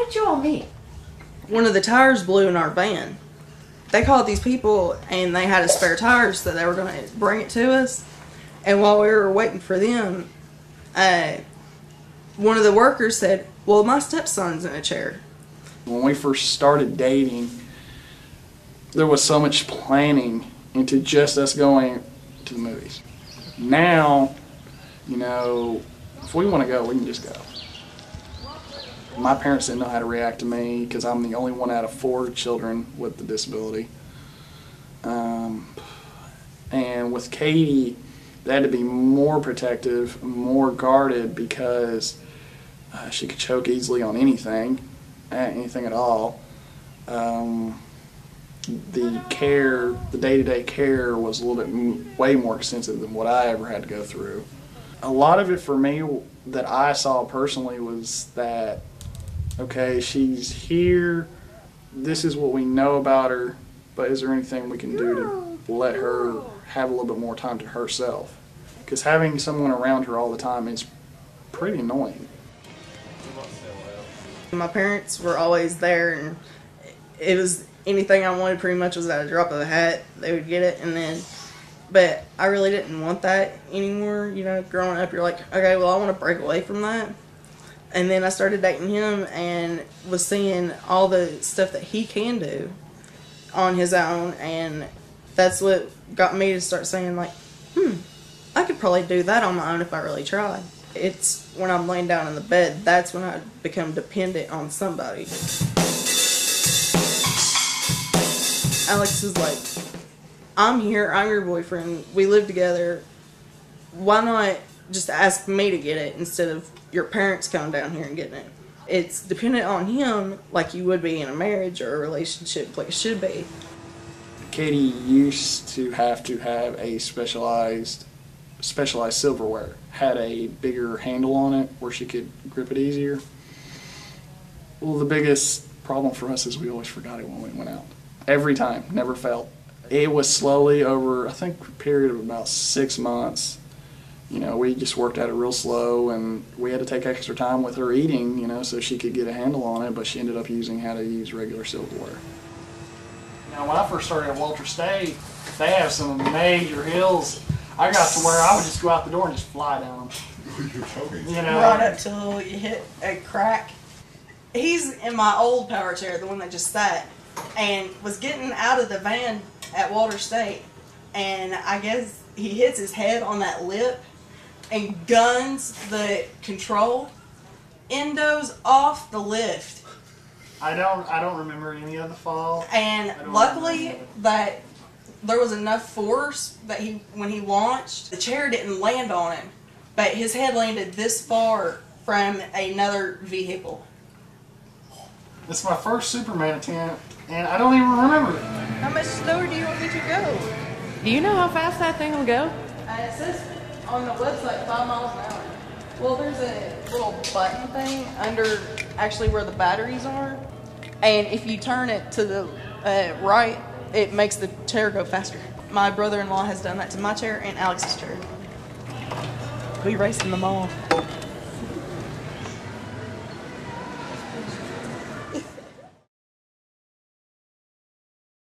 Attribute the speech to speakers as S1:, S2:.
S1: How'd you all meet?
S2: One of the tires blew in our van. They called these people and they had a spare tire, so they were going to bring it to us. And while we were waiting for them, one of the workers said, well, my stepson's in a chair.
S3: When we first started dating, there was so much planning into just us going to the movies. Now, you know, if we want to go, we can just go. My parents didn't know how to react to me because I'm the only one out of 4 children with the disability. And with Katy, they had to be more protective, more guarded because she could choke easily on anything at all. The care, the day-to-day care was a little bit way more extensive than what I ever had to go through. A lot of it for me that I saw personally was that, okay, she's here, this is what we know about her, but is there anything we can do to let her have a little bit more time to herself? Because having someone around her all the time is pretty annoying.
S2: My parents were always there, and it was anything I wanted pretty much was at a drop of a hat. They would get it, and then, but I really didn't want that anymore. You know, growing up, you're like, okay, well, I want to break away from that. And then I started dating him and was seeing all the stuff that he can do on his own, and that's what got me to start saying, like, I could probably do that on my own if I really tried. It's when I'm laying down in the bed, that's when I become dependent on somebody. Alex is like, I'm here, I'm your boyfriend, we live together, why not just ask me to get it instead of your parents coming down here and getting it? It's dependent on him like you would be in a marriage or a relationship like it should be.
S3: Katy used to have a specialized silverware, had a bigger handle on it where she could grip it easier. Well, the biggest problem for us is we always forgot it when we went out. Every time, never failed. It was slowly over, I think, a period of about 6 months. You know, we just worked at it real slow, and we had to take extra time with her eating, you know, so she could get a handle on it, but she ended up using how to use regular silverware. Now, when I first started at Walter State, they have some major hills. I got to where I would just go out the door and just fly down them.
S1: You're choking.
S2: You know, right up till you hit a crack. He's in my old power chair, the one that just sat, and was getting out of the van at Walter State, and I guess he hits his head on that lip and guns the control, endos off the lift.
S3: I don't remember any of the fall.
S2: And luckily that there was enough force that when he launched, the chair didn't land on him, but his head landed this far from another vehicle.
S3: It's my first Superman attempt, and I don't even remember it.
S2: How much slower do you want me to go?
S4: Do you know how fast that thing will go?
S2: It says on the website 5 miles an hour. Well, there's a little button thing under actually where the batteries are, and if you turn it to the right, it makes the chair go faster. My brother-in-law has done that to my chair and Alex's chair. We raced in the mall.